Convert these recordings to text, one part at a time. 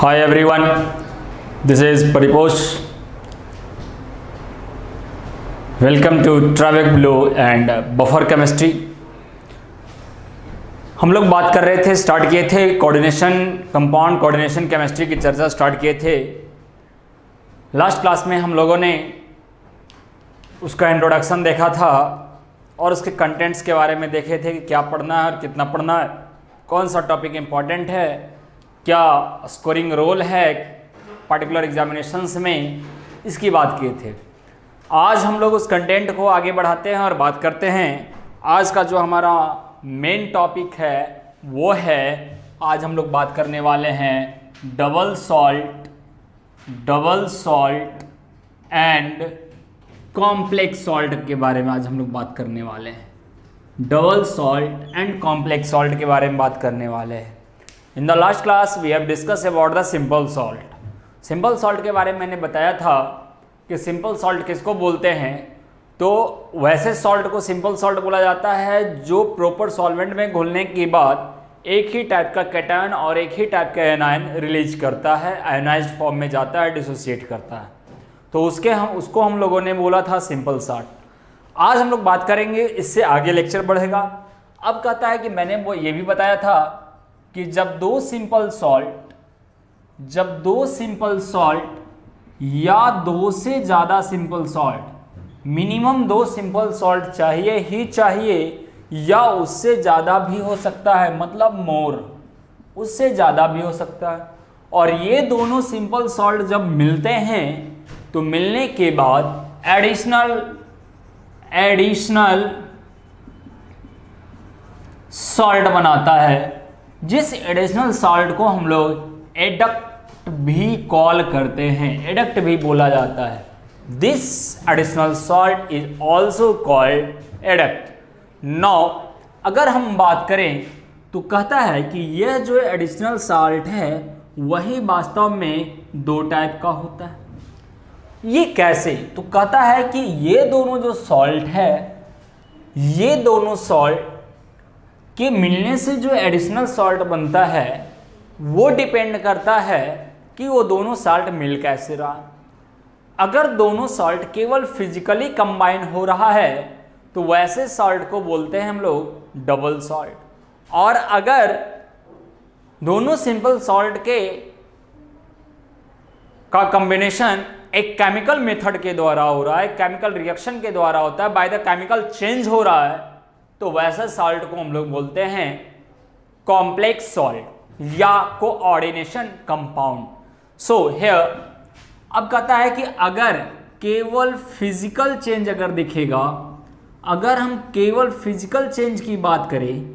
Hi everyone, this is Pariposh. Welcome to Travec Blue and Buffer Chemistry. हम लोग बात कर रहे थे, स्टार्ट किए थे कोऑर्डिनेशन, कंपाउंड कोऑर्डिनेशन केमिस्ट्री की चर्चा स्टार्ट किए थे। लास्ट क्लास में हम लोगों ने उसका इंट्रोडक्शन देखा था और उसके कंटेंट्स के बारे में देखे थे कि क्या पढ़ना है और कितना पढ़ना है, कौन सा टॉपिक इम्पॉर्टेंट है, क्या स्कोरिंग रोल है पर्टिकुलर एग्जामिनेशंस में, इसकी बात किए थे। आज हम लोग उस कंटेंट को आगे बढ़ाते हैं और बात करते हैं। आज का जो हमारा मेन टॉपिक है वो है, आज हम लोग बात करने वाले हैं double salt and complex salt के बारे में। आज हम लोग बात करने वाले हैं double salt and complex salt के बारे में बात करने वाले हैं। In the last class we have discuss about the simple salt. Simple salt के बारे में मैंने बताया था कि सिंपल सॉल्ट किसको बोलते हैं। तो वैसे सॉल्ट को सिंपल सॉल्ट बोला जाता है जो प्रॉपर सॉल्वेंट में घुलने के बाद एक ही टाइप का कैटायन और एक ही टाइप का एनायन रिलीज करता है, आयोनाइज्ड फॉर्म में जाता है, डिसोसिएट करता है। तो उसको हम लोगों ने बोला था सिंपल सॉल्ट। आज हम लोग बात करेंगे, इससे आगे लेक्चर बढ़ेगा। अब कहता है कि मैंने वो ये भी बताया था कि जब दो सिंपल सॉल्ट या दो से ज़्यादा सिंपल सॉल्ट, मिनिमम दो सिंपल सॉल्ट चाहिए ही चाहिए या उससे ज़्यादा भी हो सकता है, मतलब मोर, उससे ज़्यादा भी हो सकता है। और ये दोनों सिंपल सॉल्ट जब मिलते हैं तो मिलने के बाद एडिशनल सॉल्ट बनाता है, जिस एडिशनल सॉल्ट को हम लोग एडक्ट भी कॉल करते हैं, एडक्ट भी बोला जाता है। This additional salt is also called adduct. Now अगर हम बात करें तो कहता है कि यह जो एडिशनल सॉल्ट है वही वास्तव में दो टाइप का होता है। ये कैसे? तो कहता है कि ये दोनों जो सॉल्ट है, ये दोनों सॉल्ट के मिलने से जो एडिशनल सॉल्ट बनता है वो डिपेंड करता है कि वो दोनों सॉल्ट मिल कैसे रहा। अगर दोनों सॉल्ट केवल फिजिकली कंबाइन हो रहा है तो वैसे सॉल्ट को बोलते हैं हम लोग डबल सॉल्ट। और अगर दोनों सिंपल सॉल्ट का कॉम्बिनेशन एक केमिकल मेथड के द्वारा हो रहा है, केमिकल रिएक्शन के द्वारा होता है, बाय द केमिकल चेंज हो रहा है, तो वैसे सॉल्ट को हम लोग बोलते हैं कॉम्प्लेक्स सॉल्ट या कोऑर्डिनेशन कंपाउंड। सो हियर अब कहता है कि अगर केवल फिजिकल चेंज अगर दिखेगा, अगर हम केवल फिजिकल चेंज की बात करें,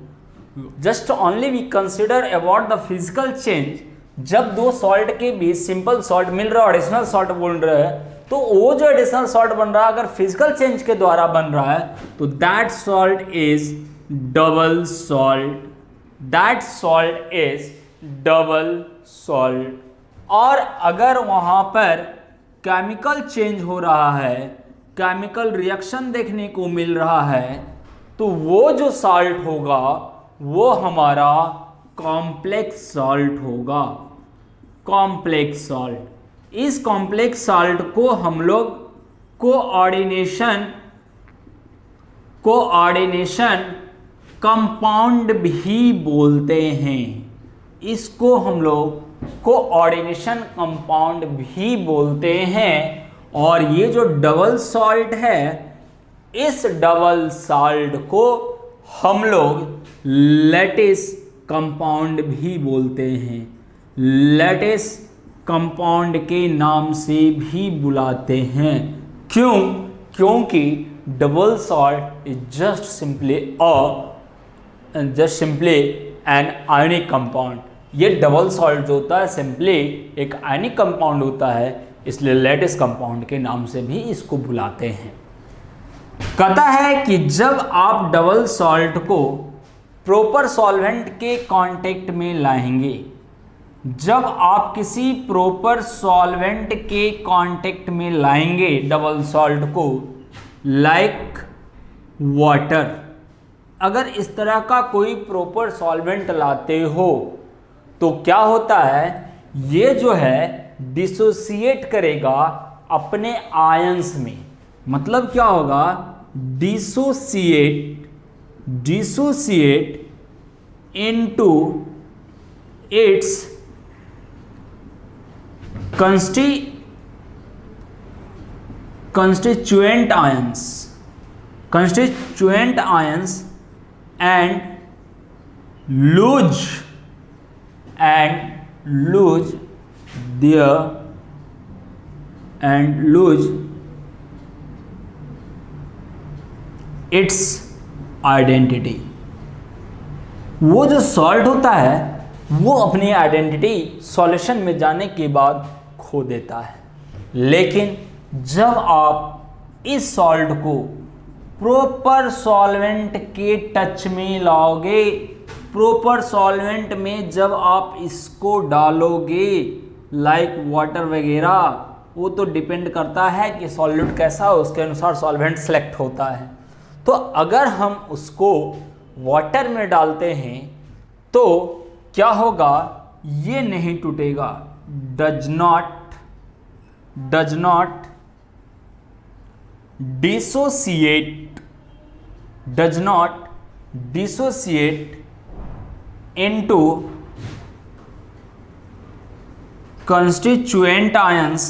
just only we consider about the physical change, जब दो सॉल्ट के बीच सिंपल सॉल्ट मिल रहा है, एडिशनल सॉल्ट बोल रहा है, तो वो जो एडिशनल सॉल्ट बन रहा है अगर फिजिकल चेंज के द्वारा बन रहा है तो that salt is double salt, that salt is double salt. और अगर वहां पर केमिकल चेंज हो रहा है, केमिकल रिएक्शन देखने को मिल रहा है, तो वो जो सॉल्ट होगा वो हमारा कॉम्प्लेक्स सॉल्ट होगा, कॉम्प्लेक्स सॉल्ट। इस कॉम्प्लेक्स सॉल्ट को हम लोग कोऑर्डिनेशन कंपाउंड भी बोलते हैं। इसको हम लोग कोऑर्डिनेशन कंपाउंड भी बोलते हैं। और ये जो डबल सॉल्ट है, इस डबल सॉल्ट को हम लोग लैटिस कंपाउंड भी बोलते हैं, लैटिस कंपाउंड के नाम से भी बुलाते हैं। क्यों? क्योंकि double salt is just simply an ionic compound. ये डबल सॉल्ट जो होता है सिंपली एक आयनिक कंपाउंड होता है, इसलिए लैटिस कंपाउंड के नाम से भी इसको बुलाते हैं। कहता है कि जब आप डबल सॉल्ट को प्रॉपर सॉल्वेंट के कांटेक्ट में लाएंगे, जब आप किसी प्रॉपर सॉल्वेंट के कांटेक्ट में लाएंगे डबल सॉल्ट को, लाइक वाटर, अगर इस तरह का कोई प्रॉपर सॉल्वेंट लाते हो तो क्या होता है ये जो है डिसोसिएट करेगा अपने आयंस में। मतलब क्या होगा, dissociate into its constituent ions and lose its identity। वो जो सॉल्ट होता है वो अपनी आइडेंटिटी सॉल्यूशन में जाने के बाद खो देता है। लेकिन जब आप इस सॉल्ट को प्रॉपर सॉल्वेंट के टच में लाओगे, प्रॉपर सॉल्वेंट में जब आप इसको डालोगे लाइक वाटर वगैरह, वो तो डिपेंड करता है कि सॉल्यूट कैसा हो, उसके अनुसार सॉल्वेंट सेलेक्ट होता है। तो अगर हम उसको वाटर में डालते हैं तो क्या होगा, ये नहीं टूटेगा, does not dissociate into constituent ions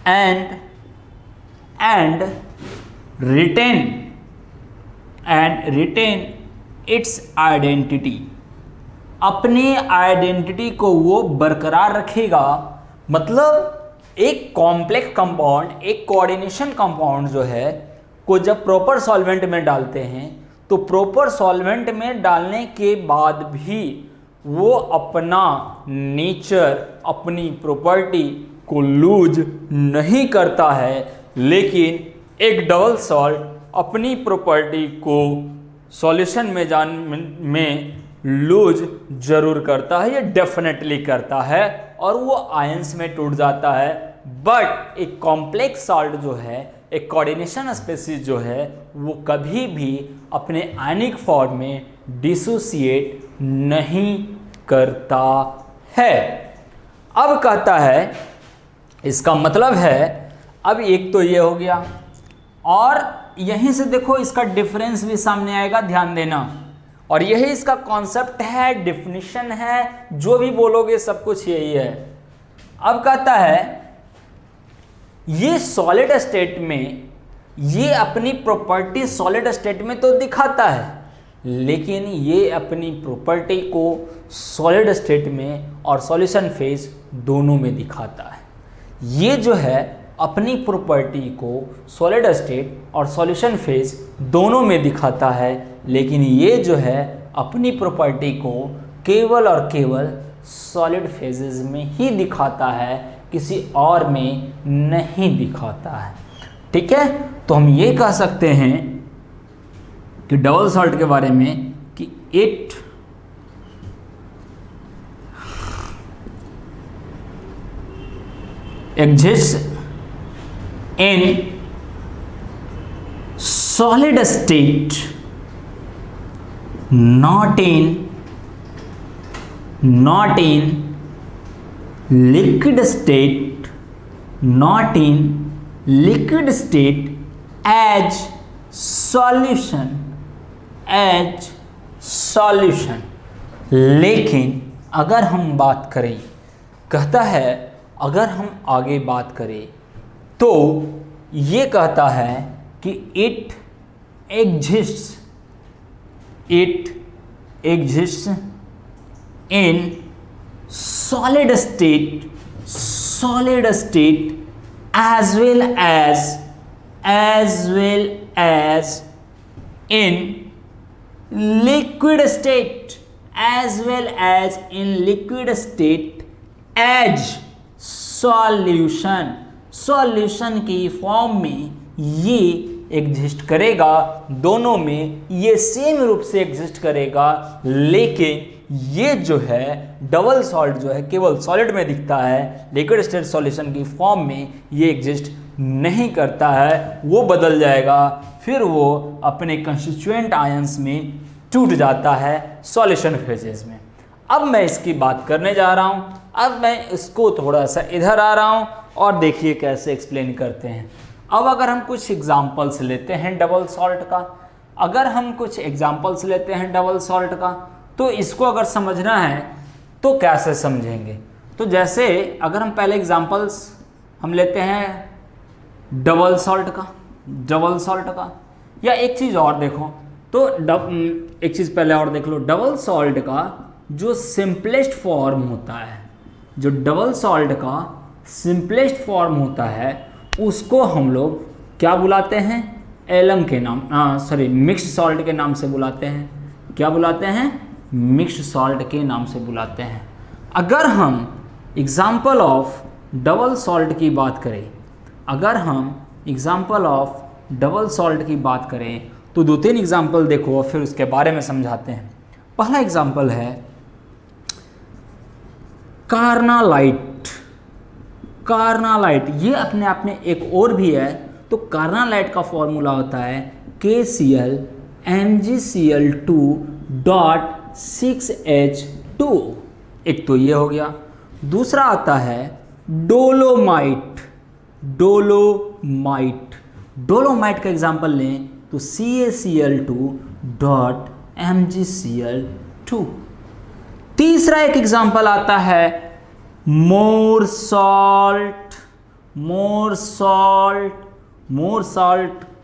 and retain its identity। अपने आइडेंटिटी को वो बरकरार रखेगा। मतलब एक कॉम्प्लेक्स कंपाउंड, एक कोऑर्डिनेशन कंपाउंड जो है को जब प्रॉपर सॉल्वेंट में डालते हैं तो प्रॉपर सॉल्वेंट में डालने के बाद भी वो अपना नेचर, अपनी प्रॉपर्टी को लूज नहीं करता है, लेकिन एक डबल सॉल्ट अपनी प्रॉपर्टी को सॉल्यूशन में लूज जरूर करता है, ये डेफिनेटली करता है और वो आयंस में टूट जाता है। बट एक कॉम्प्लेक्स सॉल्ट जो है, एक कोऑर्डिनेशन स्पीशीज जो है, वो कभी भी अपने आयनिक फॉर्म में डिसोसिएट नहीं करता है। अब कहता है, इसका मतलब है, अब एक तो ये हो गया और यहीं से देखो इसका डिफरेंस भी सामने आएगा, ध्यान देना। और यही इसका कॉन्सेप्ट है, डिफिनीशन है, जो भी बोलोगे सब कुछ यही है। अब कहता है ये सॉलिड स्टेट में ये अपनी प्रॉपर्टी सॉलिड स्टेट में तो दिखाता है, लेकिन ये अपनी प्रॉपर्टी को सॉलिड स्टेट में और सॉल्यूशन फेज दोनों में दिखाता है। ये जो है अपनी प्रॉपर्टी को सॉलिड स्टेट और सॉल्यूशन फेज दोनों में दिखाता है, लेकिन ये जो है अपनी प्रॉपर्टी को केवल और केवल सॉलिड फेजेस में ही दिखाता है, किसी और में नहीं दिखाता है। ठीक है, तो हम ये कह सकते हैं कि डबल सॉल्ट के बारे में कि it exists in solid state, not in liquid state, not in liquid state as solution, लेकिन अगर हम बात करें, कहता है अगर हम आगे बात करें तो ये कहता है कि it exists in solid state as well as in liquid state, as well as in liquid state as solution की फॉर्म में ये एग्जिस्ट करेगा, दोनों में ये सेम रूप से एग्जिस्ट करेगा। लेकिन ये जो है डबल सॉल्ट जो है केवल सॉलिड में दिखता है, लिक्विड स्टेट सॉल्यूशन की फॉर्म में ये एग्जिस्ट नहीं करता है, वो बदल जाएगा, फिर वो अपने कंस्टिट्यूएंट आयंस में टूट जाता है सॉल्यूशन फेजेस में। अब मैं इसकी बात करने जा रहा हूँ। अब मैं इसको थोड़ा सा इधर आ रहा हूँ और देखिए कैसे एक्सप्लेन करते हैं। अब अगर हम कुछ एग्जांपल्स लेते हैं डबल सॉल्ट का, अगर हम कुछ एग्जांपल्स लेते हैं डबल सॉल्ट का, तो इसको अगर समझना है तो कैसे समझेंगे। तो जैसे अगर हम पहले एग्जांपल्स हम लेते हैं डबल सॉल्ट का, या एक चीज़ और देखो तो एक चीज़ पहले और देख लो, डबल सॉल्ट का जो सिंपलेस्ट फॉर्म होता है, जो डबल सॉल्ट का सिंपलेस्ट फॉर्म होता है उसको हम लोग क्या बुलाते हैं, एलम के नाम, मिक्स्ड सॉल्ट के नाम से बुलाते हैं। क्या बुलाते हैं? मिक्स्ड सॉल्ट के नाम से बुलाते हैं। अगर हम एग्जाम्पल ऑफ डबल सॉल्ट की बात करें, अगर हम एग्जाम्पल ऑफ डबल सॉल्ट की बात करें तो 2-3 एग्जाम्पल देखो और फिर उसके बारे में समझाते हैं। पहला एग्जाम्पल है कार्नालाइट, ये अपने आप में एक और भी है। तो कार्नालाइट का फॉर्मूला होता है KCl MgCl2.6H2। एक तो ये हो गया। दूसरा आता है डोलोमाइट का एग्जांपल लें तो CaCl2.MgCl2। तीसरा एक एग्जांपल आता है मोर सॉल्ट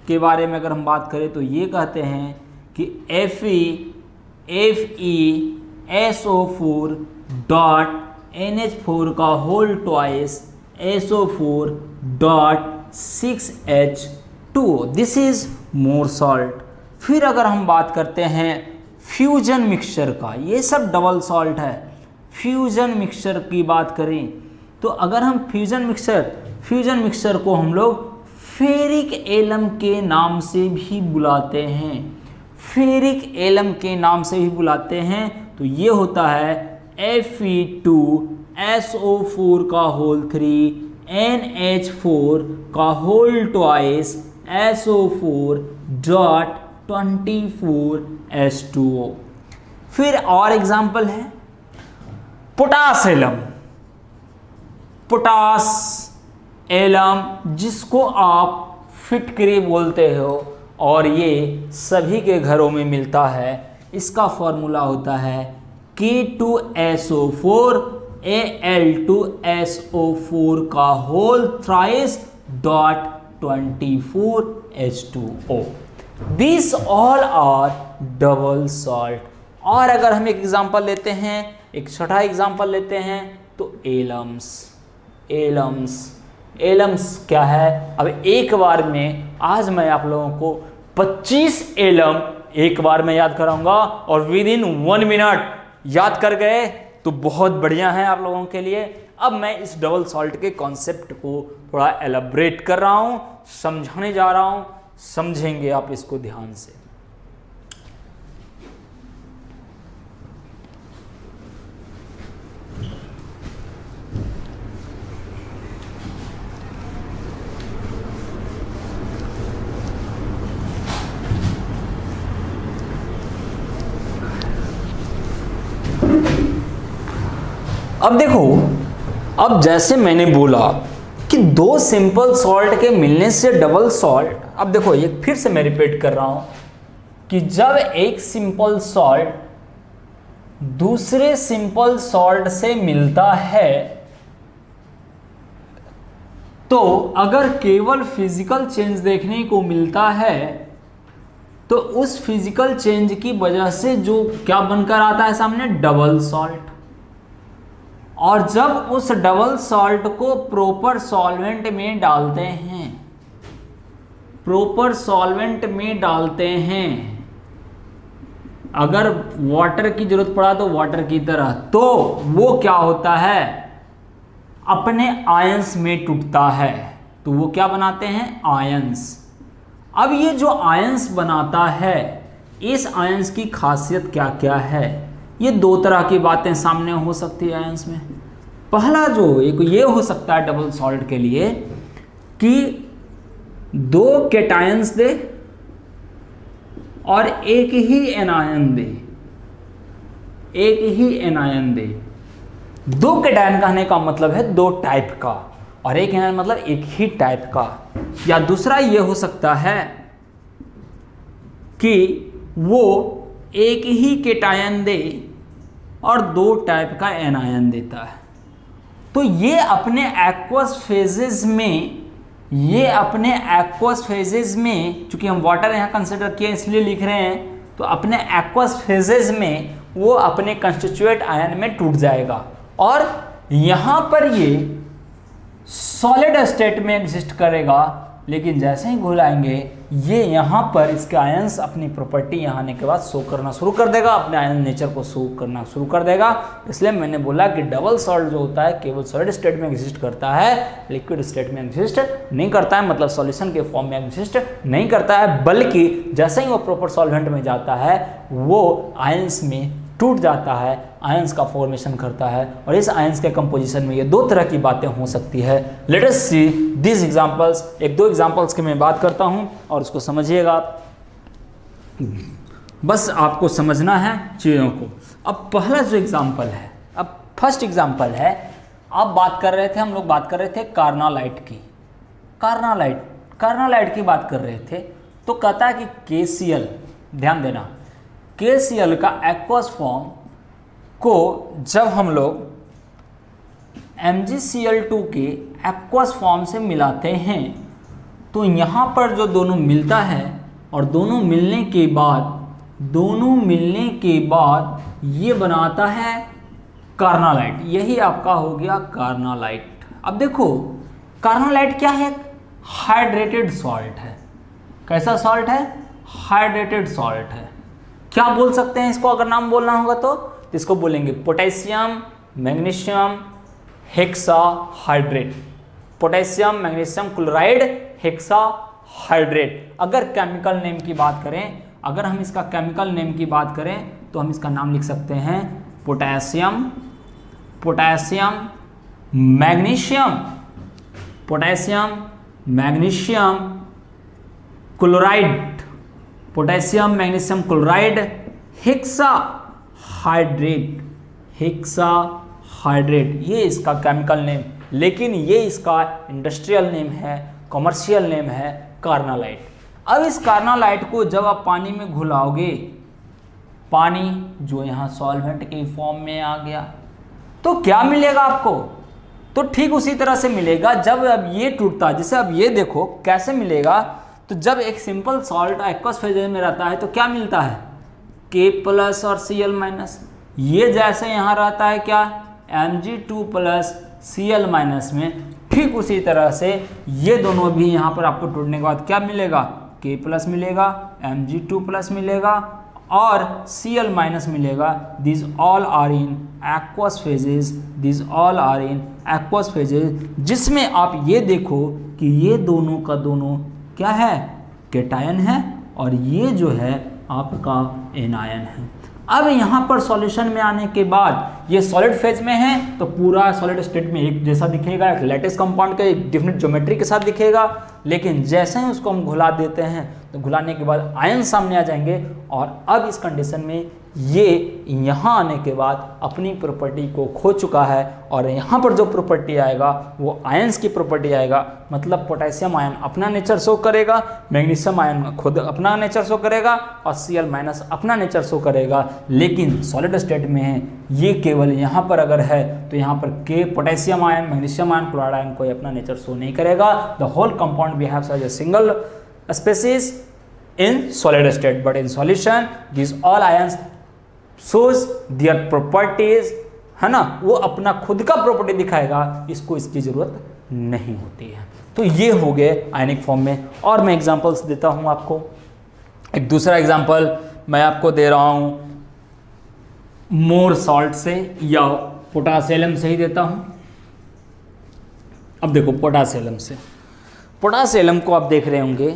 के बारे में अगर हम बात करें तो ये कहते हैं कि FeSO4.NH4 का whole twice SO4.6H2, this is more salt. फिर अगर हम बात करते हैं फ्यूजन मिक्सचर का, ये सब डबल सॉल्ट है। फ्यूजन मिक्सचर की बात करें तो अगर हम फ्यूजन मिक्सचर को हम लोग फेरिक एलम के नाम से भी बुलाते हैं, तो ये होता है Fe2SO4 का होल 3 NH4 का होल ट्वाइस SO4.24H2O। फिर और एग्जाम्पल है पोटास एलम, जिसको आप फिटकरी बोलते हो और ये सभी के घरों में मिलता है। इसका फॉर्मूला होता है K2SO4 Al2SO4 का whole thrice .24H2O। These all are double salt. और अगर हम एक एग्जांपल लेते हैं, एक छठा एग्जांपल लेते हैं तो एलम्स क्या है। अब एक बार में आज मैं आप लोगों को 25 एलम एक बार में याद कराऊंगा और विद इन 1 मिनट याद कर गए तो बहुत बढ़िया है आप लोगों के लिए। अब मैं इस डबल सॉल्ट के कॉन्सेप्ट को थोड़ा एलाबरेट कर रहा हूं, समझाने जा रहा हूं, समझेंगे आप इसको ध्यान से। अब देखो, अब जैसे मैंने बोला कि 2 सिंपल सॉल्ट के मिलने से डबल सॉल्ट। अब देखो ये फिर से मैं रिपीट कर रहा हूं कि जब एक सिंपल सॉल्ट दूसरे सिंपल सॉल्ट से मिलता है तो अगर केवल फिजिकल चेंज देखने को मिलता है तो उस फिजिकल चेंज की वजह से जो क्या बनकर आता है सामने, डबल सॉल्ट। और जब उस डबल सॉल्ट को प्रॉपर सॉल्वेंट में डालते हैं, अगर वाटर की जरूरत पड़ा तो वाटर की तरह, तो वो क्या होता है, अपने आयंस में टूटता है। तो वो क्या बनाते हैं, आयंस। अब ये जो आयंस बनाता है, इस आयंस की खासियत क्या क्या है, ये 2 तरह की बातें सामने हो सकती है आयंस में। पहला जो एक ये हो सकता है डबल सॉल्ट के लिए कि 2 कैटायंस दे और एक ही एनायन दे, एक ही एनायन दे। दो कैटायन कहने का मतलब है दो टाइप का, और एक एनायन मतलब एक ही टाइप का। या दूसरा ये हो सकता है कि वो एक ही कैटायन दे और दो टाइप का एनायन देता है। तो ये अपने एक्वस फेजेस में, ये अपने एक्वस फेजेस में, चूंकि हम वाटर यहाँ कंसिडर किए इसलिए लिख रहे हैं, तो अपने एक्वस फेजेस में वो अपने कंस्टिट्यूएंट आयन में टूट जाएगा और यहाँ पर ये सॉलिड स्टेट में एग्जिस्ट करेगा। लेकिन जैसे ही घुलाएंगे ये यहाँ पर इसके आयंस अपनी प्रॉपर्टी यहाँ आने के बाद शो करना शुरू कर देगा, अपने आयन नेचर को शो करना शुरू कर देगा। इसलिए मैंने बोला कि डबल सॉल्ट जो होता है केवल सॉलिड स्टेट में एग्जिस्ट करता है, लिक्विड स्टेट में एग्जिस्ट नहीं करता है, मतलब सॉल्यूशन के फॉर्म में एग्जिस्ट नहीं करता है, बल्कि जैसे ही वो प्रॉपर सॉल्वेंट में जाता है वो आयंस में टूट जाता है, आयंस का फॉर्मेशन करता है। और इस आयंस के कंपोजिशन में ये दो तरह की बातें हो सकती है। Let us see this examples. एक दो एग्जांपल्स की मैं बात करता हूं और उसको समझिएगा, बस आपको समझना है चीज़ों को। अब पहला जो एग्जांपल है, अब फर्स्ट एग्जांपल है, अब बात कर रहे थे, हम लोग बात कर रहे थे कार्नालाइट की। कार्नालाइट की बात कर रहे थे, तो कहता है कि KCl, ध्यान देना, KCl का एक्वस फॉर्म को जब हम लोग MgCl2 के एक्वस फॉर्म से मिलाते हैं तो यहाँ पर जो दोनों मिलता है और दोनों मिलने के बाद ये बनाता है कार्नालाइट। यही आपका हो गया कार्नालाइट। अब देखो कार्नालाइट क्या है? हाइड्रेटेड सॉल्ट है। कैसा सॉल्ट है? हाइड्रेटेड सॉल्ट है। क्या बोल सकते हैं इसको अगर नाम बोलना होगा तो इसको बोलेंगे potassium magnesium hexahydrate, potassium magnesium chloride hexahydrate. अगर केमिकल नेम की बात करें, अगर हम इसका केमिकल नेम की बात करें तो हम इसका नाम लिख सकते हैं potassium magnesium chloride, potassium magnesium chloride hexahydrate, ये इसका केमिकल नेम। लेकिन ये इसका इंडस्ट्रियल नेम है, कमर्शियल नेम है कार्नालाइट। अब इस कार्नालाइट को जब आप पानी में घुलाओगे, पानी जो यहाँ सॉल्वेंट के फॉर्म में आ गया, तो क्या मिलेगा आपको? तो ठीक उसी तरह से मिलेगा जब अब ये टूटता, जैसे अब ये देखो कैसे मिलेगा। तो जब एक सिंपल सॉल्ट एक्वस फेज में रहता है तो क्या मिलता है? K+ और Cl-। ये जैसे यहाँ रहता है क्या? Mg2+ Cl- में, ठीक उसी तरह से ये दोनों भी यहाँ पर आपको टूटने के बाद क्या मिलेगा? K+ मिलेगा, Mg2+ मिलेगा और Cl- मिलेगा। These all are in aqueous phases, जिसमें आप ये देखो कि ये दोनों का दोनों क्या है? कैटायन है और ये जो है आपका एनायन है। अब यहाँ पर सॉल्यूशन में आने के बाद ये सॉलिड फेज में है तो पूरा सॉलिड स्टेट में एक जैसा दिखेगा, एक लैटिस कंपाउंड का एक डिफरेंट ज्योमेट्री के साथ दिखेगा। लेकिन जैसे ही उसको हम घुला देते हैं तो घुलाने के बाद आयन सामने आ जाएंगे और अब इस कंडीशन में ये यहाँ आने के बाद अपनी प्रॉपर्टी को खो चुका है और यहाँ पर जो प्रॉपर्टी आएगा वो आयंस की प्रॉपर्टी आएगा। मतलब पोटेशियम आयन अपना नेचर शो करेगा, मैग्नीशियम आयन खुद अपना नेचर शो करेगा और Cl- अपना नेचर शो करेगा। लेकिन सॉलिड स्टेट में है ये केवल यहाँ पर अगर है तो यहाँ पर potassium ion, magnesium ion, chloride ion कोई अपना नेचर शो नहीं करेगा। The whole compound behaves as a single species in solid state, but in solution these all ions shows their properties, है ना, वो अपना खुद का प्रॉपर्टी दिखाएगा, इसको इसकी जरूरत नहीं होती है। तो ये हो गए आयनिक फॉर्म में। और मैं एग्जांपल्स देता हूँ आपको। एक दूसरा एग्जांपल मैं आपको दे रहा हूँ मोर सॉल्ट से या पोटासियम से ही देता हूँ। अब देखो पोटासियम को आप देख रहे होंगे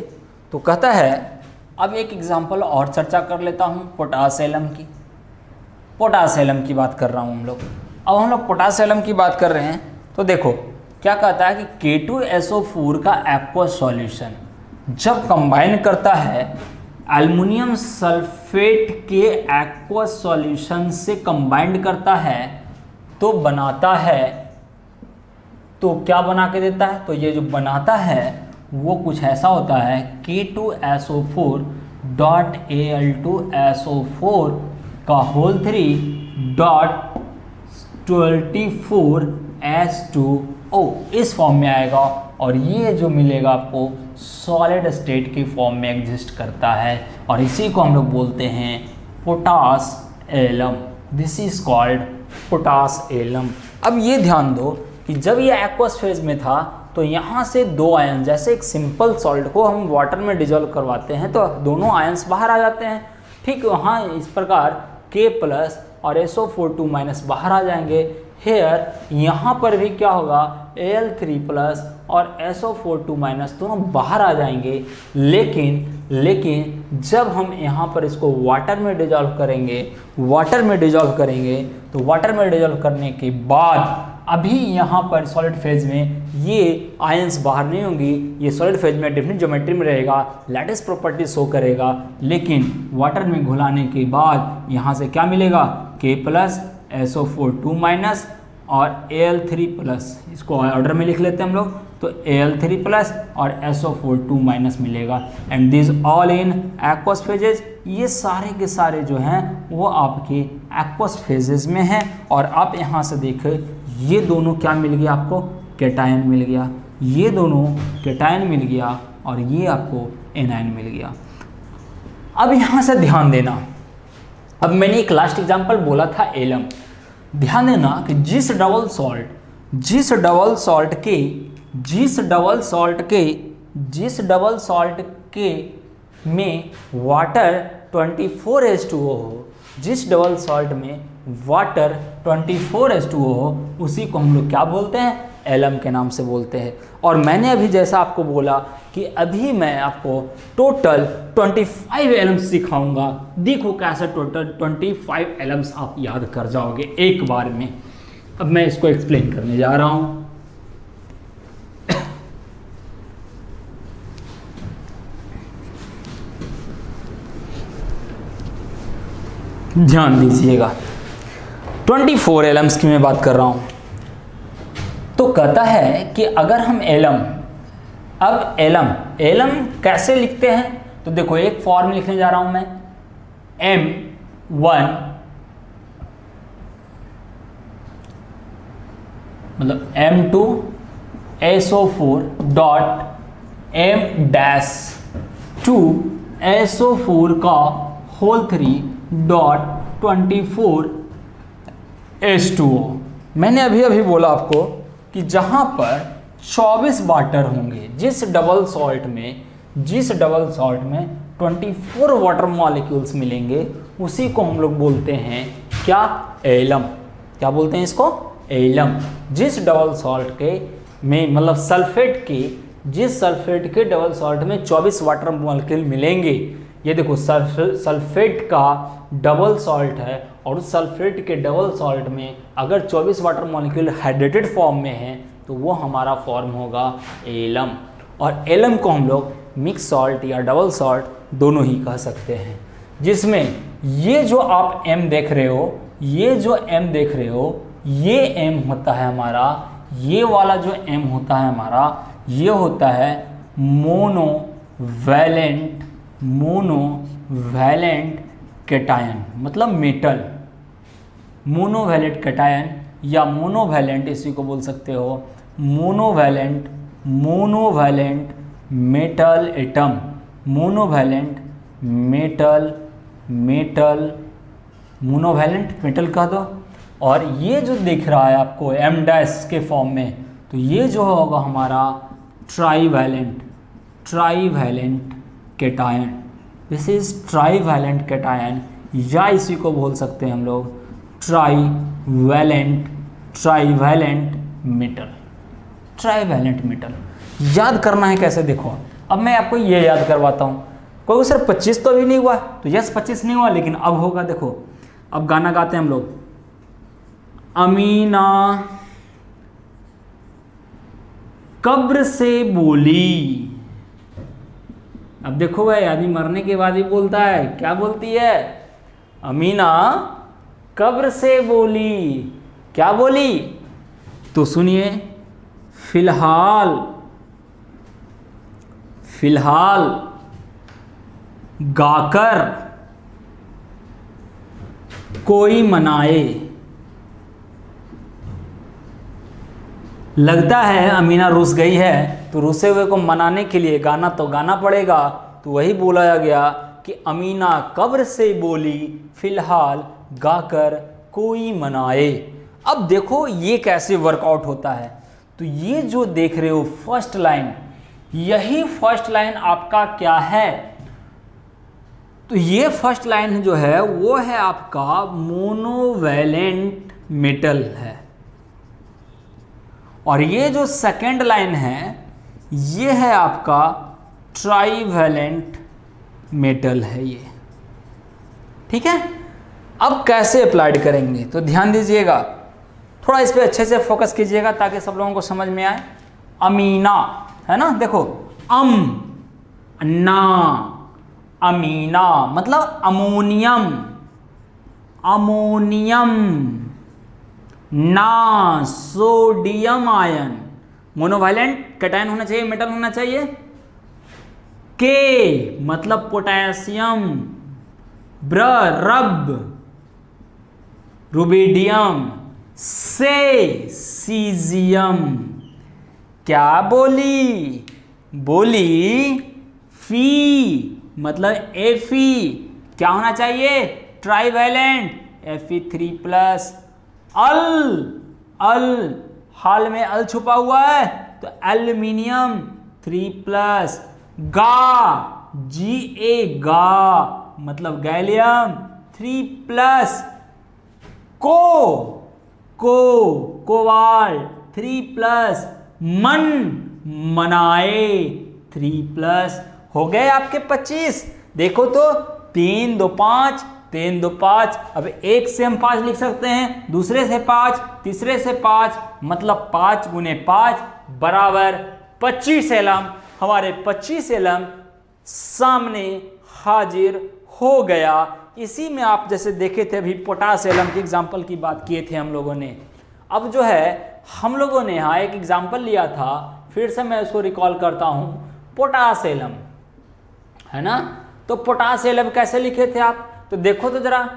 तो कहता है, अब एक एग्जांपल और चर्चा कर लेता हूँ पोटासियम की बात कर रहा हूँ हम लोग। अब हम लोग पोटासियम की बात कर रहे हैं तो देखो क्या कहता है कि K2SO4 का एक्वस सॉल्यूशन जब कंबाइन करता है एल्युमिनियम सल्फेट के एक्वस सॉल्यूशन से कंबाइंड करता है तो बनाता है, तो क्या बना के देता है, तो ये जो बनाता है वो कुछ ऐसा होता है K2SO4 डॉट Al2SO4 का होल 3 डॉट 24H2O इस फॉर्म में आएगा, और ये जो मिलेगा आपको सॉलिड स्टेट की फॉर्म में एग्जिस्ट करता है, और इसी को हम लोग बोलते हैं potash alum. This is called potash alum. अब ये ध्यान दो कि जब ये एक्वस फेज में था तो यहाँ से दो आयन, जैसे एक सिंपल सॉल्ट को हम वाटर में डिजोल्व करवाते हैं तो दोनों आयन्स बाहर आ जाते हैं, ठीक वहाँ इस प्रकार K प्लस और SO4 बाहर आ जाएंगे। हेयर यहाँ पर भी क्या होगा, Al3 प्लस और SO4 दोनों बाहर आ जाएंगे, लेकिन जब हम यहाँ पर इसको वाटर में डिजोल्व करेंगे तो वाटर में डिजोल्व करने के बाद अभी यहाँ पर सॉलिड फेज में ये आयंस बाहर नहीं होंगी, ये सॉलिड फेज में डिफरेंट ज्योमेट्री में रहेगा, लैटिस प्रॉपर्टी शो करेगा, लेकिन वाटर में घुलाने के बाद यहाँ से क्या मिलेगा, K प्लस SO4 और Al3 प्लस, इसको ऑर्डर में लिख लेते हैं हम लोग, तो Al3 प्लस और SO4 मिलेगा। And this all in aqueous phases, ये सारे के सारे जो हैं वो आपके एक्वस फेजेस में हैं। और आप यहाँ से देखें ये दोनों क्या मिल गया आपको, कैटायन मिल गया, ये दोनों कैटायन मिल गया और ये आपको एनायन मिल गया। अब यहाँ से ध्यान देना, अब मैंने एक लास्ट एग्जांपल बोला था एलम, ध्यान देना कि जिस डबल सॉल्ट के में वाटर 24H2O हो, जिस डबल सॉल्ट में वाटर 24H2O हो, उसी को हम लोग क्या बोलते हैं, एलम के नाम से बोलते हैं। और मैंने अभी जैसा आपको बोला कि अभी मैं आपको टोटल 25 एलम्स सिखाऊंगा, देखो कैसे टोटल 25 एलम्स आप याद कर जाओगे एक बार में। अब मैं इसको एक्सप्लेन करने जा रहा हूं। ध्यान दीजिएगा, 24 एलम्स की मैं बात कर रहा हूं। तो कहता है कि अगर हम एलम कैसे लिखते हैं, तो देखो एक फॉर्म लिखने जा रहा हूं मैं, M1 मतलब M2SO4 डॉट M-2SO4 का होल 3 डॉट 24H2O। मैंने अभी बोला आपको कि जहां पर 24 वाटर होंगे, जिस डबल सॉल्ट में 24 वाटर मॉलिक्यूल्स मिलेंगे, उसी को हम लोग बोलते हैं क्या, एलम। क्या बोलते हैं इसको, एलम। जिस डबल सॉल्ट के में मतलब जिस सल्फेट के डबल सॉल्ट में 24 वाटर मॉलिक्यूल मिलेंगे, ये देखो सल्फेट का डबल सॉल्ट है और उस सल्फेट के डबल सॉल्ट में अगर 24 वाटर मॉलिक्यूल हाइड्रेटेड फॉर्म में है तो वो हमारा फॉर्म होगा एलम। और एलम को हम लोग मिक्स सॉल्ट या डबल सॉल्ट दोनों ही कह सकते हैं, जिसमें ये जो आप M देख रहे हो, ये M होता है हमारा, ये वाला जो M होता है हमारा, ये होता है मोनोवैलेंट कैटायन, मतलब मेटल, मोनोवैलेंट कैटायन या मोनोवैलेंट, इसी को बोल सकते हो monovalent metal atom, monovalent metal कह दो। और ये जो दिख रहा है आपको M डैश के फॉर्म में, तो ये जो होगा हमारा trivalent cation, this is trivalent cation, या इसी को बोल सकते हैं हम लोग ट्राईवैलेंट मेटल। याद करना है कैसे, देखो अब मैं आपको ये याद करवाता हूँ। कोई सर 25 तो अभी नहीं हुआ, तो यस 25 नहीं हुआ, लेकिन अब होगा। देखो अब गाना गाते हैं हम लोग, अमीना कब्र से बोली, अब देखो भाई, आदमी मरने के बाद ही बोलता है, क्या बोलती है? अमीना कब्र से बोली। क्या बोली? तो सुनिए, फिलहाल गाकर कोई मनाए। लगता है अमीना रुस गई है, तो रुसे हुए को मनाने के लिए गाना तो गाना पड़ेगा। तो वही बोला गया कि अमीना कब्र से बोली, फिलहाल गाकर कोई मनाए। अब देखो ये कैसे वर्कआउट होता है। तो ये जो देख रहे हो फर्स्ट लाइन, यही फर्स्ट लाइन आपका क्या है? तो ये फर्स्ट लाइन जो है वो है आपका मोनोवैलेंट मेटल है, और ये जो सेकेंड लाइन है ये है आपका ट्राईवैलेंट मेटल है ये। ठीक है, अब कैसे अप्लाइड करेंगे तो ध्यान दीजिएगा, थोड़ा इस पे अच्छे से फोकस कीजिएगा ताकि सब लोगों को समझ में आए। अमीना है ना, देखो ना, अमीना मतलब अमोनियम, ना सोडियम आयन, मोनोवैलेंट कैटायन होना चाहिए, मेटल होना चाहिए। के मतलब पोटेशियम, रब रुबिडियम, से सीजियम। क्या बोली? फी मतलब एफी, क्या होना चाहिए? Trivalent, Fe3+। अल हाल में अल छुपा हुआ है तो एल्यूमिनियम 3+। Ga मतलब गैलियम 3+। कोबाल्ट 3+। मनाए 3+। हो गए आपके 25। देखो तो 3 2 5, 3 2 5। अब एक से हम 5 लिख सकते हैं, दूसरे से 5, तीसरे से 5, मतलब 5 गुने 5 बराबर 25 एलम। हमारे 25 एलम सामने हाजिर हो गया। इसी में आप जैसे देखे थे अभी पोटास एलम की एग्जाम्पल की बात किए थे हम लोगों ने। अब जो है हम लोगों ने यहाँ एक एग्जाम्पल लिया था, फिर से मैं उसको रिकॉल करता हूँ। पोटास एलम है ना, तो पोटास एलम कैसे लिखे थे आप? तो देखो तो जरा,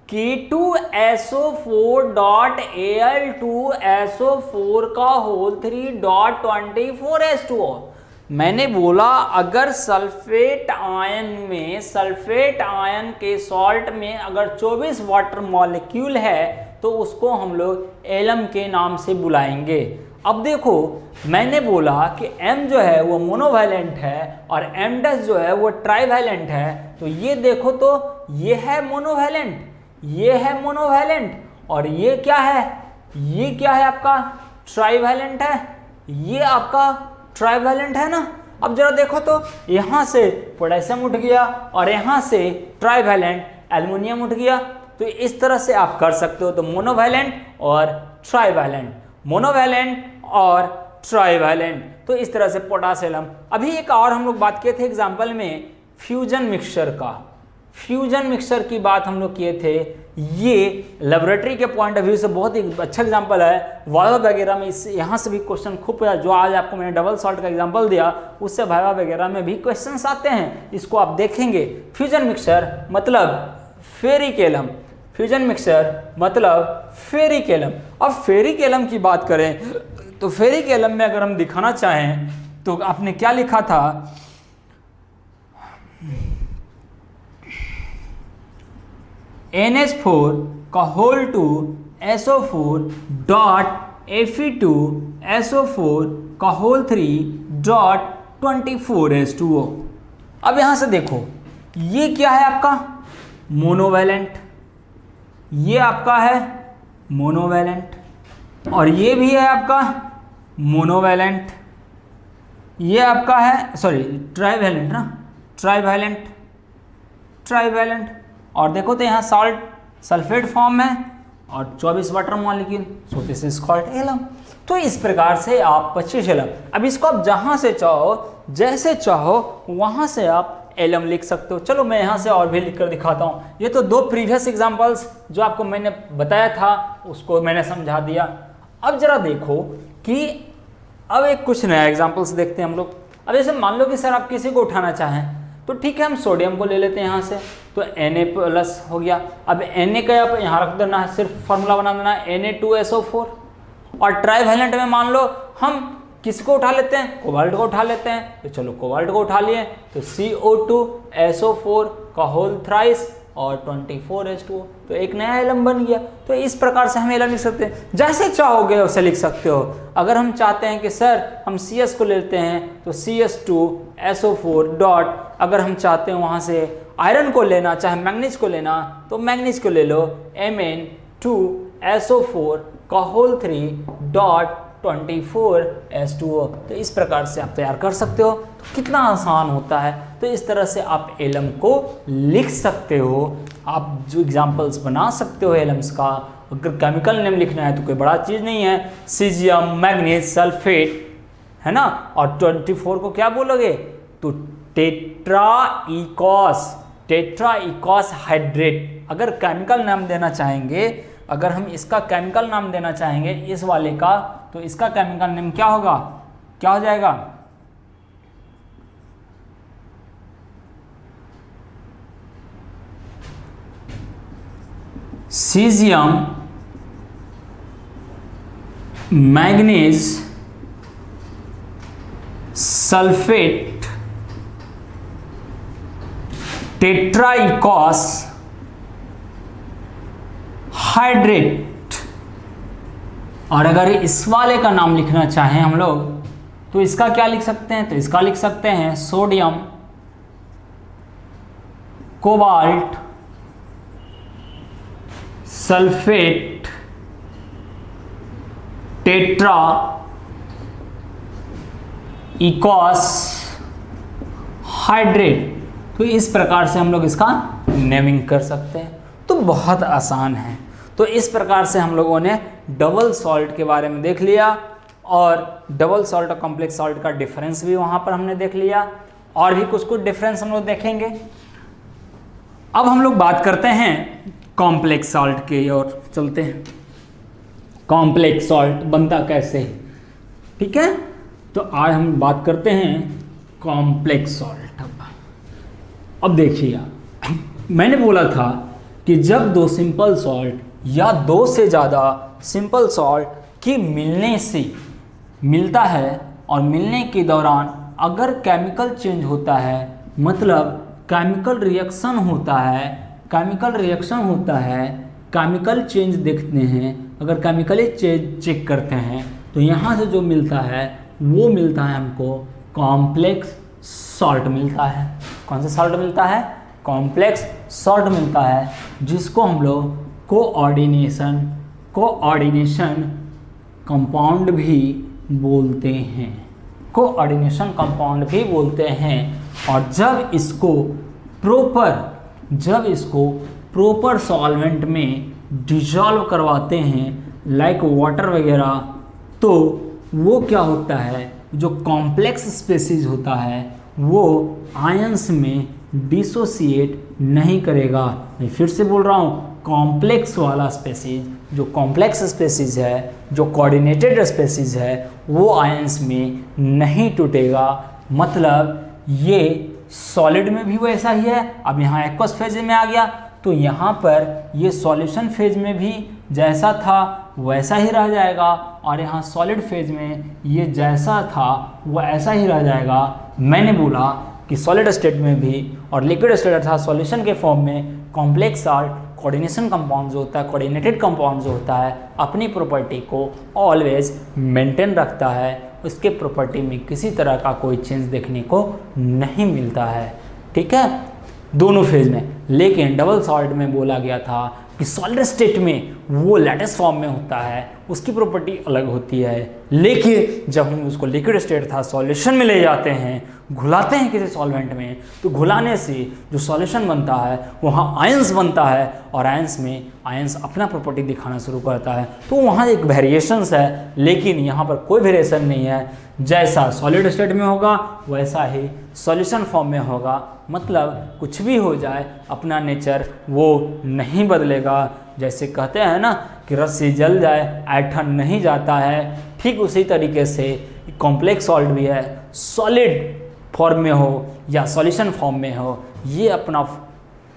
K2SO4.Al2SO4 मैंने बोला अगर सल्फेट आयन में, सल्फेट आयन के सॉल्ट में अगर 24 वाटर मॉलिक्यूल है तो उसको हम लोग एलम के नाम से बुलाएंगे। अब देखो मैंने बोला कि M जो है वो मोनोवैलेंट है और M- जो है वो ट्राईवैलेंट है। तो ये देखो तो ये है मोनोवैलेंट, ये है मोनोवैलेंट, और ये क्या है? ये क्या है आपका? ट्राईवैलेंट है। ये आपका ट्राईवैलेंट है ना। अब जरा देखो तो यहाँ से पोटेशियम उठ गया और यहाँ से ट्राईवैलेंट एल्युमिनियम उठ गया। तो इस तरह से आप कर सकते हो। तो मोनोवैलेंट और ट्राईवैलेंट, मोनोवैलेंट और ट्राईवैलेंट, तो इस तरह से पोटासियम। अभी एक और हम लोग बात किए थे एग्जाम्पल में फ्यूजन मिक्सचर का। फ्यूजन मिक्सचर की बात हम लोग किए थे। ये लेबोरेटरी के पॉइंट ऑफ व्यू से बहुत ही अच्छा एग्जांपल है। वाइवा वगैरह में इससे यहाँ से भी क्वेश्चन खूब, जो आज आपको मैंने डबल सॉल्ट का एग्जांपल दिया उससे वाइवा वगैरह में भी क्वेश्चंस आते हैं। इसको आप देखेंगे। फ्यूजन मिक्सचर मतलब फेरिक एलम, फ्यूजन मिक्सचर मतलब फेरिक एलम। अब फेरिक एलम की बात करें तो फेरिक एलम में अगर हम दिखाना चाहें तो आपने क्या लिखा था? NH4 का whole to SO4 dot Fe2SO4 का होल 3 डॉट 24H2O। अब यहां से देखो ये क्या है आपका? मोनोवैलेंट, ये आपका है मोनोवैलेंट, और ये भी है आपका मोनोवैलेंट, ये आपका है सॉरी ट्राईवैलेंट ना, ट्राईवैलेंट, ट्राईवैलेंट। और देखो तो यहाँ सॉल्ट सल्फेट फॉर्म है और 24 water molecule, so this is called alum. तो इस प्रकार से आप 25 एलम। अब इसको आप जहाँ से चाहो जैसे चाहो वहाँ से आप एलम लिख सकते हो। चलो मैं यहाँ से और भी लिख कर दिखाता हूँ। ये तो दो प्रीवियस एग्जाम्पल्स जो आपको मैंने बताया था उसको मैंने समझा दिया। अब जरा देखो कि अब एक कुछ नया एग्जाम्पल्स देखते हैं हम लोग। अब जैसे मान लो कि सर आप किसी को उठाना चाहें तो ठीक है, हम सोडियम को ले लेते हैं यहाँ से, तो Na+ हो गया। अब Na का आप यहाँ रख देना है, सिर्फ फार्मूला बना देना है Na2SO4। और ट्राइवेलेंट में मान लो हम किसको उठा लेते हैं, कोबाल्ट को उठा लेते हैं, तो चलो कोबाल्ट को उठा लिए, तो CO2SO4 का होल थ्राइस और 24H2O, तो एक नया एलम बन गया। तो इस प्रकार से हम एलम लिख सकते हैं, जैसे चाहोगे वैसे लिख सकते हो। अगर हम चाहते हैं कि सर हम CS को लेते हैं तो CS2SO4 डॉट, अगर हम चाहते हैं वहाँ से आयरन को लेना, चाहे मैग्नीज को लेना तो मैग्नीज को ले लो Mn2SO4 का होल 3 डॉट 24H2O। तो इस प्रकार से आप तैयार कर सकते हो। तो कितना आसान होता है। तो इस तरह से आप एलम को लिख सकते हो। आप जो एग्जांपल्स बना सकते हो एलम्स का। अगर केमिकल नेम लिखना है तो कोई बड़ा चीज़ नहीं है, सीजियम मैग्नीज सल्फेट है ना। और 24 को क्या बोलोगे, तो टेट्राइकॉस हाइड्रेट। अगर केमिकल नाम देना चाहेंगे, अगर हम इसका केमिकल नाम देना चाहेंगे इस वाले का, तो इसका केमिकल नेम क्या होगा, क्या हो जाएगा, सीजियम मैग्नीज सल्फेट टेट्राइकॉस हाइड्रेट। और अगर इस वाले का नाम लिखना चाहें हम लोग तो इसका क्या लिख सकते हैं, तो इसका लिख सकते हैं sodium cobalt sulphate tetra icosa hydrate. तो इस प्रकार से हम लोग इसका नेमिंग कर सकते हैं। तो बहुत आसान है। तो इस प्रकार से हम लोगों ने डबल सॉल्ट के बारे में देख लिया और डबल सॉल्ट और कॉम्प्लेक्स सॉल्ट का डिफरेंस भी वहाँ पर हमने देख लिया, और भी कुछ डिफरेंस हम लोग देखेंगे। अब हम लोग बात करते हैं कॉम्प्लेक्स सॉल्ट की ओर चलते हैं। कॉम्प्लेक्स सॉल्ट बनता कैसे है, ठीक है। तो आज हम बात करते हैं कॉम्प्लेक्स सॉल्ट। अब देखिए, मैंने बोला था कि जब दो सिंपल सॉल्ट या दो से ज़्यादा सिंपल सॉल्ट की मिलने से मिलता है और मिलने के दौरान अगर केमिकल चेंज होता है, मतलब केमिकल रिएक्शन होता है, केमिकल चेंज देखते हैं, अगर केमिकली चेक करते हैं तो यहाँ से जो मिलता है वो मिलता है हमको कॉम्प्लेक्स सॉल्ट मिलता है। कौन सा सॉल्ट मिलता है, कॉम्प्लेक्स सॉल्ट मिलता है, जिसको हम लोग कोऑर्डिनेशन कंपाउंड भी बोलते हैं, कोऑर्डिनेशन कंपाउंड भी बोलते हैं। और जब इसको प्रॉपर सॉल्वेंट में डिजॉल्व करवाते हैं लाइक वाटर वगैरह, तो वो क्या होता है, जो कॉम्प्लेक्स स्पेसीज होता है वो आयंस में डिसोसिएट नहीं करेगा। मैं फिर से बोल रहा हूँ, कॉम्प्लेक्स वाला स्पेसीज, जो कॉम्प्लेक्स स्पेसीज है, जो कोऑर्डिनेटेड स्पेसीज है, वो आयंस में नहीं टूटेगा। मतलब ये सॉलिड में भी वैसा ही है। अब यहाँ एक्वस फेज में आ गया तो यहाँ पर ये सॉल्यूशन फेज में भी जैसा था वैसा ही रह जाएगा, और यहाँ सॉलिड फेज में ये जैसा था वो ऐसा ही रह जाएगा। मैंने बोला कि सॉलिड स्टेट में भी और लिक्विड स्टेट अर्थात सॉल्यूशन के फॉर्म में कॉम्प्लेक्स सॉल्ट कोऑर्डिनेशन कंपाउंड जो होता है, कोऑर्डिनेटेड कंपाउंड जो होता है, अपनी प्रॉपर्टी को ऑलवेज मेंटेन रखता है। उसके प्रॉपर्टी में किसी तरह का कोई चेंज देखने को नहीं मिलता है, ठीक है, दोनों फेज में। लेकिन डबल सॉल्ट में बोला गया था कि सॉलिड स्टेट में वो लैटिस फॉर्म में होता है, उसकी प्रॉपर्टी अलग होती है। लेकिन जब हम उसको लिक्विड स्टेट था सॉल्यूशन में ले जाते हैं, घुलाते हैं किसी सॉल्वेंट में, तो घुलाने से जो सॉल्यूशन बनता है वहाँ आयंस बनता है, और आयंस में आयंस अपना प्रॉपर्टी दिखाना शुरू करता है। तो वहाँ एक वेरिएशंस है, लेकिन यहाँ पर कोई वेरिएशन नहीं है। जैसा सॉलिड स्टेट में होगा वैसा ही सॉल्यूशन फॉर्म में होगा। मतलब कुछ भी हो जाए अपना नेचर वो नहीं बदलेगा। जैसे कहते हैं ना कि रस्सी जल जाए ऐठन नहीं जाता है, ठीक उसी तरीके से कॉम्प्लेक्स सॉल्ट भी है, सॉलिड फॉर्म में हो या सॉल्यूशन फॉर्म में हो, ये अपना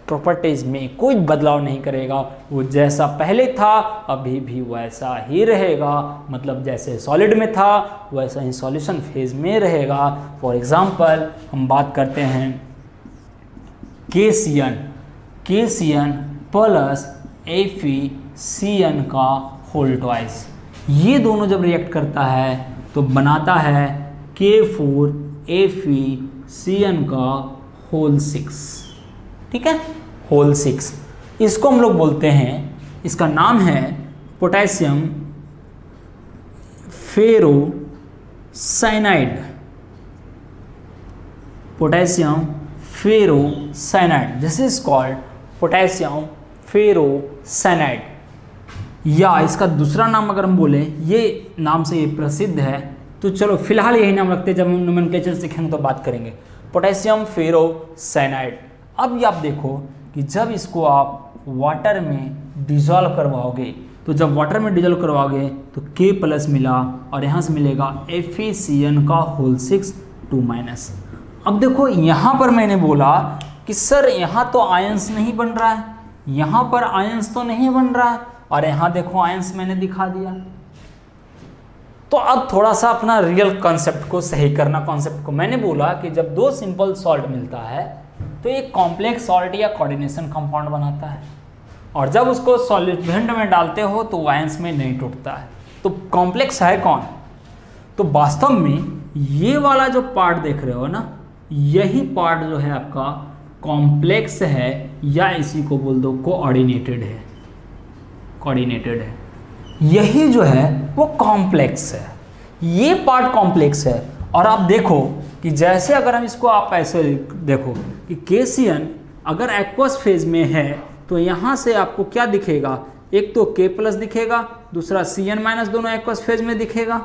प्रॉपर्टीज में कोई बदलाव नहीं करेगा। वो जैसा पहले था अभी भी वैसा ही रहेगा, मतलब जैसे सॉलिड में था वैसा ही सॉल्यूशन फेज में रहेगा। फॉर एग्जांपल हम बात करते हैं KCN प्लस FeCN का होल ट्वाइस, ये दोनों जब रिएक्ट करता है तो बनाता है K4FeCN का होल 6, ठीक है, होल 6। इसको हम लोग बोलते हैं, इसका नाम है potassium ferrocyanide, potassium ferrocyanide, this is called potassium ferrocyanide. या इसका दूसरा नाम अगर हम बोले, ये नाम से ये प्रसिद्ध है, तो चलो फिलहाल यही नाम रखते हैं, जब हम नोमेनक्लेचर सीखेंगे तो बात करेंगे। Potassium ferrocyanide. अब ये आप देखो कि जब इसको आप वाटर में डिजॉल्व करवाओगे, तो जब वाटर में डिजॉल्व करवाओगे तो K प्लस मिला और यहाँ से मिलेगा FeCN का होल 6 2-। अब देखो यहाँ पर मैंने बोला कि सर यहाँ तो आयंस नहीं बन रहा है, यहाँ पर आयंस तो नहीं बन रहा है, और यहाँ देखो आयंस मैंने दिखा दिया। तो अब थोड़ा सा अपना रियल कॉन्सेप्ट को सही करना। कॉन्सेप्ट को मैंने बोला कि जब दो सिंपल सॉल्ट मिलता है तो एक कॉम्प्लेक्स सॉल्ट या कोऑर्डिनेशन कंपाउंड बनाता है, और जब उसको सॉल्वेंट में डालते हो तो आयंस में नहीं टूटता है। तो कॉम्प्लेक्स है कौन? तो वास्तव में ये वाला जो पार्ट देख रहे हो ना, यही पार्ट जो है आपका कॉम्प्लेक्स है, या इसी को बोल दो कोऑर्डिनेटेड है, कोऑर्डिनेटेड है। यही जो है वो कॉम्प्लेक्स है, ये पार्ट कॉम्प्लेक्स है। और आप देखो कि जैसे अगर हम इसको आप ऐसे देखो कि KCN अगर एक्वस फेज में है तो यहाँ से आपको क्या दिखेगा, एक तो K प्लस दिखेगा, दूसरा CN माइनस, दोनों एक्वस फेज में दिखेगा।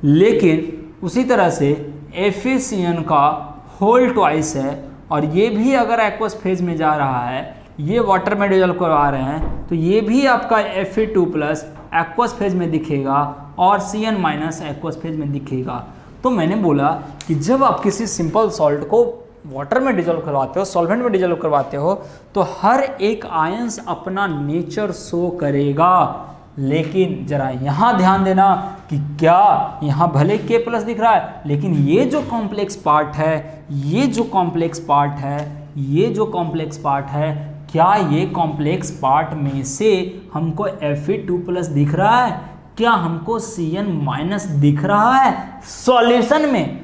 लेकिन उसी तरह से FeCN का होल ट्वाइस है, और ये भी अगर एक्वस फेज में जा रहा है, ये वाटर में डिजॉल्व करवा रहे हैं, तो ये भी आपका Fe2 प्लस एक्वस फेज में दिखेगा और CN माइनस एक्वस फेज में दिखेगा। तो मैंने बोला कि जब आप किसी सिंपल सॉल्ट को वाटर में डिजॉल्व करवाते हो, सॉल्वेंट में डिजॉल्व करवाते हो, तो हर एक आयंस अपना नेचर शो करेगा। लेकिन जरा यहाँ ध्यान देना कि क्या यहाँ भले K प्लस दिख रहा है, लेकिन ये जो कॉम्प्लेक्स पार्ट है, ये जो कॉम्प्लेक्स पार्ट है, ये जो कॉम्प्लेक्स पार्ट है, क्या ये कॉम्प्लेक्स पार्ट में से हमको Fe2 प्लस दिख रहा है? क्या हमको CN माइनस दिख रहा है? सॉल्यूशन में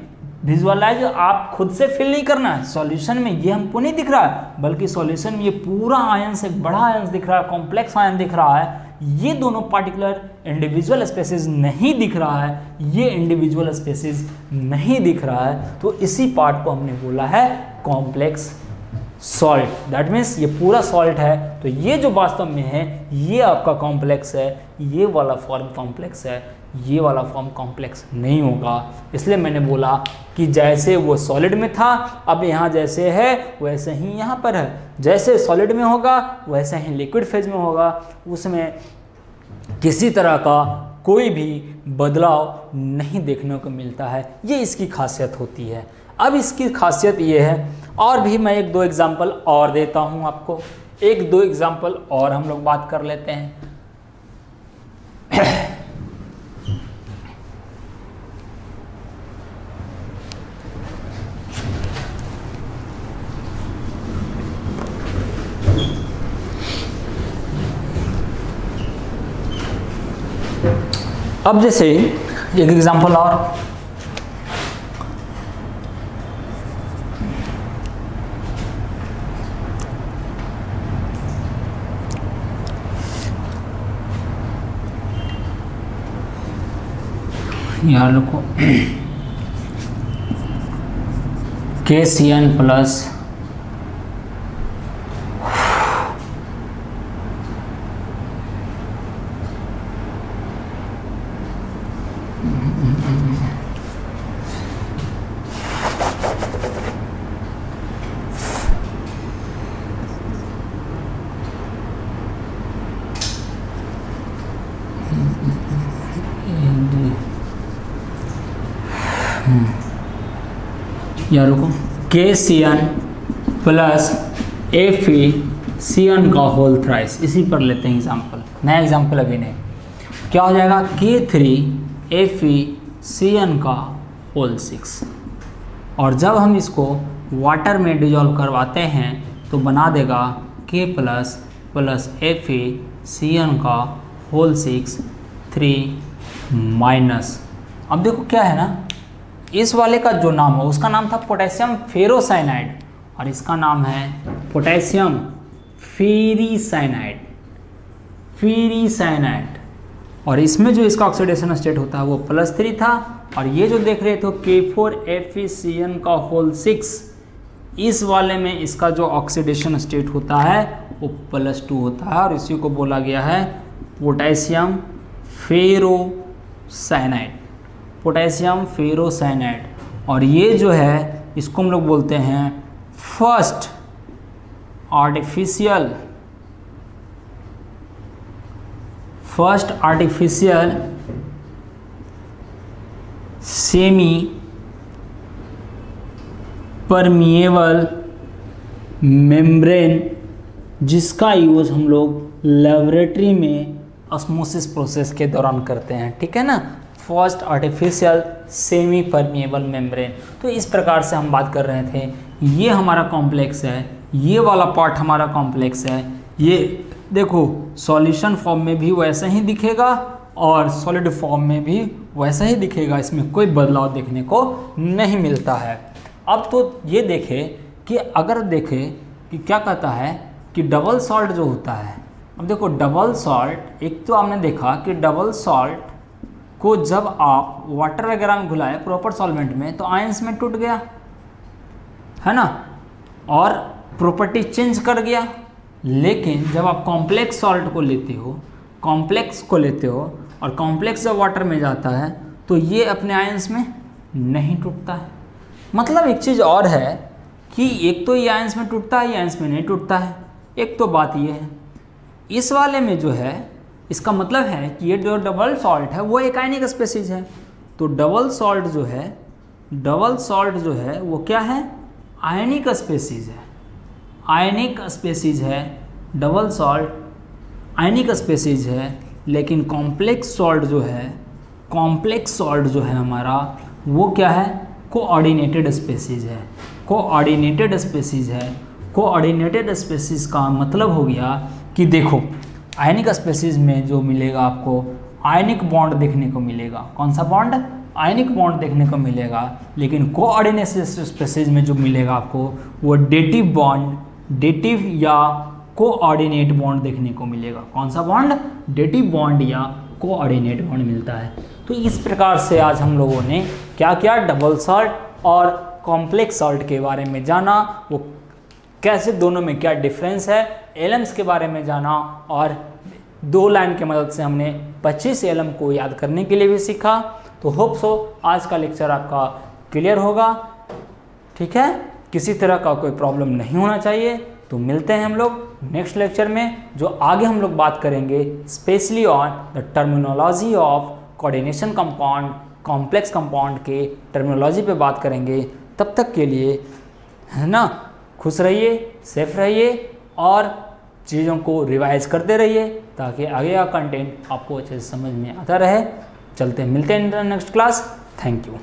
विजुअलाइज आप खुद से फिल नहीं करना है, सॉल्यूशन में ये हमको नहीं दिख रहा है, बल्कि सॉल्यूशन में ये पूरा आयन से बड़ा आयन दिख रहा है, कॉम्प्लेक्स आयन दिख रहा है। ये दोनों पार्टिकुलर इंडिविजुअल स्पेसिस नहीं दिख रहा है, ये इंडिविजुअल स्पेसिस नहीं दिख रहा है। तो इसी पार्ट को हमने बोला है कॉम्प्लेक्स सॉल्ट। दैट मीन्स ये पूरा सॉल्ट है, तो ये जो वास्तव में है ये आपका कॉम्प्लेक्स है, ये वाला फॉर्म कॉम्प्लेक्स है, ये वाला फॉर्म कॉम्प्लेक्स नहीं होगा। इसलिए मैंने बोला कि जैसे वो सॉलिड में था, अब यहाँ जैसे है वैसे ही यहाँ पर है। जैसे सॉलिड में होगा वैसे ही लिक्विड फेज में होगा, उसमें किसी तरह का कोई भी बदलाव नहीं देखने को मिलता है। ये इसकी खासियत होती है। अब इसकी खासियत ये है, और भी मैं एक दो एग्जाम्पल और देता हूँ आपको, एक दो एग्जाम्पल और हम लोग बात कर लेते हैं। अब जैसे एक एग्जाम्पल और, यहाँ लिखो KCN प्लस या रुको, KCN प्लस FeCN का होल थ्राइस, इसी पर लेते हैं एग्जाम्पल, नया एग्जाम्पल अभी नहीं। क्या हो जाएगा, K3FeCN का होल 6। और जब हम इसको वाटर में डिजॉल्व करवाते हैं तो बना देगा K प्लस FeCN का होल 6 3 माइनस। अब देखो क्या है ना, इस वाले का जो नाम है उसका नाम था पोटेशियम फेरोसाइनाइड और इसका नाम है पोटेशियम फेरीसाइनाइड। और इसमें जो इसका ऑक्सीडेशन स्टेट होता है वो +3 था। और ये जो देख रहे थे K4FeCN का होल 6, इस वाले में इसका जो ऑक्सीडेशन स्टेट होता है वो +2 होता है और इसी को बोला गया है पोटेशियम फेरोसाइनाइड। और ये जो है इसको हम लोग बोलते हैं first artificial semi permeable membrane, जिसका यूज़ हम लोग लेबोरेटरी में ऑस्मोसिस प्रोसेस के दौरान करते हैं, ठीक है ना। First artificial semi permeable membrane. तो इस प्रकार से हम बात कर रहे थे, ये हमारा कॉम्प्लेक्स है, ये वाला पार्ट हमारा कॉम्प्लेक्स है। ये देखो सॉल्यूशन फॉर्म में भी वैसा ही दिखेगा और सॉलिड फॉर्म में भी वैसा ही दिखेगा, इसमें कोई बदलाव देखने को नहीं मिलता है। अब तो ये देखें कि अगर देखें कि क्या कहता है कि डबल सॉल्ट जो होता है, अब देखो डबल सॉल्ट, एक तो आपने देखा कि डबल सॉल्ट को जब आप वाटर वगैरह में घुलाए प्रॉपर सॉल्वेंट में तो आयंस में टूट गया है ना, और प्रॉपर्टी चेंज कर गया। लेकिन जब आप कॉम्प्लेक्स सॉल्ट को लेते हो, और कॉम्प्लेक्स जब वाटर में जाता है तो ये अपने आयंस में नहीं टूटता है। मतलब एक चीज़ और है कि एक तो ये आयंस में टूटता है, ये आयंस में नहीं टूटता है। एक तो बात ये है, इस वाले में जो है इसका मतलब है कि ये जो डबल सॉल्ट है वो एक आयनिक स्पीशीज है। तो डबल सॉल्ट जो है वो क्या है, आयनिक स्पीशीज है। डबल सॉल्ट आयनिक स्पीशीज है। लेकिन कॉम्प्लेक्स सॉल्ट जो है हमारा वो क्या है, कोऑर्डिनेटेड स्पीशीज का मतलब हो गया कि देखो आयनिक स्पीशीज में जो मिलेगा आपको आयनिक बॉन्ड देखने को मिलेगा। कौन सा बॉन्ड, आयनिक बॉन्ड देखने को मिलेगा। लेकिन कोऑर्डिनेटेड स्पीशीज में जो मिलेगा आपको वो डेटिव या कोऑर्डिनेट बॉन्ड देखने को मिलेगा। कौन सा बॉन्ड, डेटिव बॉन्ड या कोऑर्डिनेट बॉन्ड मिलता है। तो इस प्रकार से आज हम लोगों ने क्या किया, डबल सॉल्ट और कॉम्प्लेक्स सॉल्ट के बारे में जाना, वो कैसे दोनों में क्या डिफरेंस है, एलम्स के बारे में जाना, और 2 लाइन की मदद से हमने 25 एलम को याद करने के लिए भी सीखा। तो होप सो आज का लेक्चर आपका क्लियर होगा, ठीक है। किसी तरह का कोई प्रॉब्लम नहीं होना चाहिए। तो मिलते हैं हम लोग नेक्स्ट लेक्चर में, जो आगे हम लोग बात करेंगे specially on the terminology of coordination compound, complex compound के टर्मिनोलॉजी पे बात करेंगे। तब तक के लिए है ना, खुश रहिए, सेफ रहिए और चीज़ों को रिवाइज करते रहिए ताकि आगे का कंटेंट आपको अच्छे से समझ में आता रहे। चलते हैं, मिलते हैं नेक्स्ट क्लास। Thank you.